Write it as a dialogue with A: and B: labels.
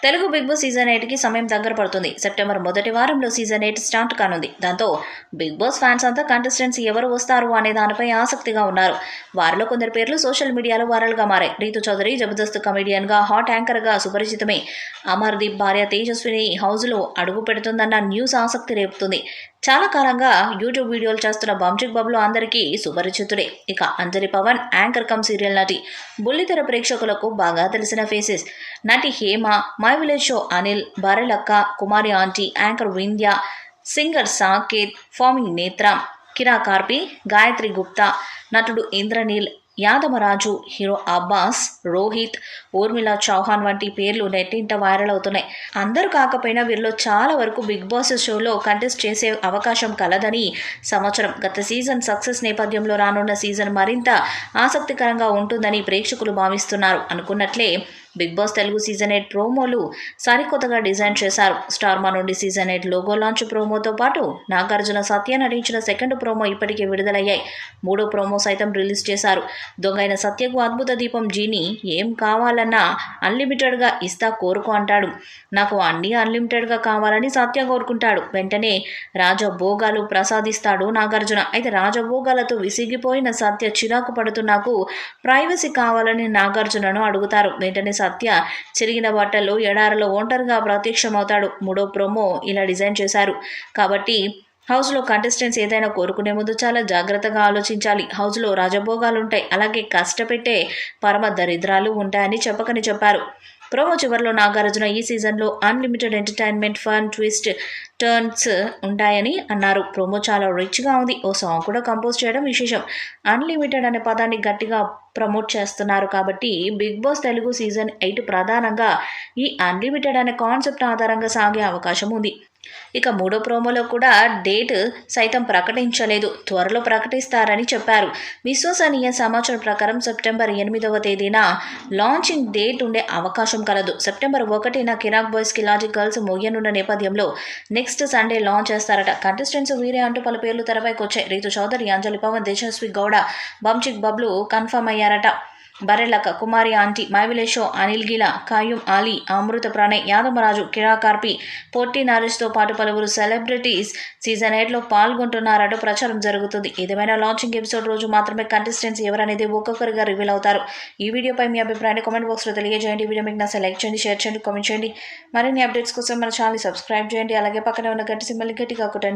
A: Telugu big boss season 8కి సమయం దగ్గర పడుతుంది. సెప్టెంబర్ మొదటి వారంలో సీజన్ 8 స్టార్ట్ కానుంది. దాంతో బిగ్ బాస్ ఫ్యాన్స్ అంతా కంటెస్టెంట్స్ ఎవరు వస్తారు అనే దానిపై ఆసక్తిగా ఉన్నారు. వారిలో కొందరి పేర్లు సోషల్ మీడియాలో వైరల్గా మారాయి. రీతు చౌదరి జబర్దస్త్ కమెడియన్గా, హాట్ యాంకర్గా సుపరిచితమే. అమర్దీప్ భార్య తేజస్విని హౌస్లో అడుగు పెడుతుందన్న న్యూస్ ఆసక్తి రేపుతుంది. చాలా కాలంగా యూట్యూబ్ వీడియోలు చేస్తున్న బంచిక్ బబ్లు అందరికీ సుపరిచితుడే. ఇక Anjali Pavan anchor cum serial నటి. బుల్లితెర ప్రేక్షకులకు బాగా తెలిసిన ఫేసెస్. నటి Hema, my village show Anil, Barelakka, Kumari aunty, anchor Vindhya, singer Saketh, farming Netra, Kira Karpi, Gayatri Gupta, నటుడు ఇంద్రనీల్, యాదమరాజు, హీరో అబ్బాస్, రోహిత్, ఊర్మిళ చౌహాన్ వంటి పేర్లు నెట్టింట వైరల్ అవుతున్నాయి. అందరూ కాకపోయినా వీరిలో చాలా వరకు బిగ్ బాస్ షోలో కంటెస్ట్ చేసే అవకాశం కలదని సమాచారం. గత సీజన్ సక్సెస్ నేపథ్యంలో రానున్న సీజన్ మరింత ఆసక్తికరంగా ఉంటుందని ప్రేక్షకులు భావిస్తున్నారు. అనుకున్నట్లే బిగ్ బాస్ తెలుగు సీజన్ 8 ప్రోమోలు సరికొత్తగా డిజైన్ చేశారు. స్టార్మా నుండి సీజన్ 8 లోగో లాంచ్ ప్రోమోతో పాటు నాగార్జున సత్య నటించిన సెకండ్ ప్రోమో ఇప్పటికే విడుదలయ్యాయి. మూడో ప్రోమో సైతం రిలీజ్ చేశారు. దొంగైన సత్యకు అద్భుత దీపం జీని ఏం కావాలన్నా అన్లిమిటెడ్గా ఇస్తా కోరుకో అంటాడు. నాకు అన్నీ అన్లిమిటెడ్గా కావాలని సత్య కోరుకుంటాడు. వెంటనే రాజభోగాలు ప్రసాదిస్తాడు నాగార్జున. అయితే రాజభోగాలతో విసిగిపోయిన సత్య చిరాకు పడుతూ నాకు ప్రైవసీ కావాలని నాగార్జునను అడుగుతారు. వెంటనే సత్య చిరిగిన బట్టలు ఎడారిలో ఒంటరిగా ప్రత్యక్షమవుతాడు. మూడో ప్రోమో ఇలా డిజైన్ చేశారు. కాబట్టి హౌస్లో కంటెస్టెంట్స్ ఏదైనా కోరుకునే ముందు చాలా జాగ్రత్తగా ఆలోచించాలి. హౌస్లో రాజభోగాలుంటాయి, అలాగే కష్టపెట్టే పరమ దరిద్రాలు ఉంటాయని చెప్పకని చెప్పారు. ప్రోమో చివరిలో నాగార్జున ఈ సీజన్లో unlimited entertainment, fun, twist, turns ఉంటాయని అన్నారు. ప్రోమో చాలా రిచ్గా ఉంది. ఓ సాంగ్ కూడా కంపోజ్ చేయడం విశేషం. అన్లిమిటెడ్ అనే పదాన్ని గట్టిగా ప్రమోట్ చేస్తున్నారు. కాబట్టి బిగ్ బాస్ తెలుగు సీజన్ 8 ప్రధానంగా ఈ అన్లిమిటెడ్ అనే కాన్సెప్ట్ ఆధారంగా సాగే అవకాశం ఉంది. ఇక మూడో ప్రోమోలో కూడా డేట్ సైతం ప్రకటించలేదు. త్వరలో ప్రకటిస్తారని చెప్పారు. విశ్వసనీయ సమాచారం ప్రకారం సెప్టెంబర్ 8వ తేదీన లాంచింగ్ డేట్ ఉండే అవకాశం కలదు. సెప్టెంబర్ 1న కిరాక్ బాయ్స్కి లాజిక్ గర్ల్స్ ముగియనున్న నేపథ్యంలో నెక్స్ట్ సండే లాంచ్ చేస్తారట. కంటెస్టెంట్స్ వీరే అంటూ పలు పేర్లు తెరపైకి వచ్చాయి. రీతు చౌదరి, అంజలి పవన్, తేజస్వి గౌడ, బంచిక్ బబ్లు కన్ఫర్మ్ అయ్యారట. Barrelakka, Kumari aunty, my village show Anil Geela, Qayyum Ali, Amrutha Pranay, Yadamaraju, Kiraak RP, Potti నరేష్తో పాటు పలువురు సెలబ్రిటీస్ సీజన్ 8లో పాల్గొంటున్నారంటూ ప్రచారం జరుగుతుంది. ఏదేమైనా లాంచింగ్ ఎపిసోడ్ రోజు మాత్రమే కంటెస్టెంట్స్ ఎవరనేది ఒక్కొక్కరిగా రివీల్ అవుతారు. ఈ వీడియోపై మీ అభిప్రాయాన్ని కామెంట్ బాక్స్లో తెలియజేయండి. వీడియో మీకు నచ్చితే లైక్ చేయండి, షేర్ చేయండి, కామెంట్ చేయండి. మరిన్ని అప్డేట్స్ కోసం మన ఛానల్ సబ్స్క్రైబ్ చేయండి. అలాగే పక్కనే ఉన్న గంట సింబల్ని గట్టిగా కొట్టండి.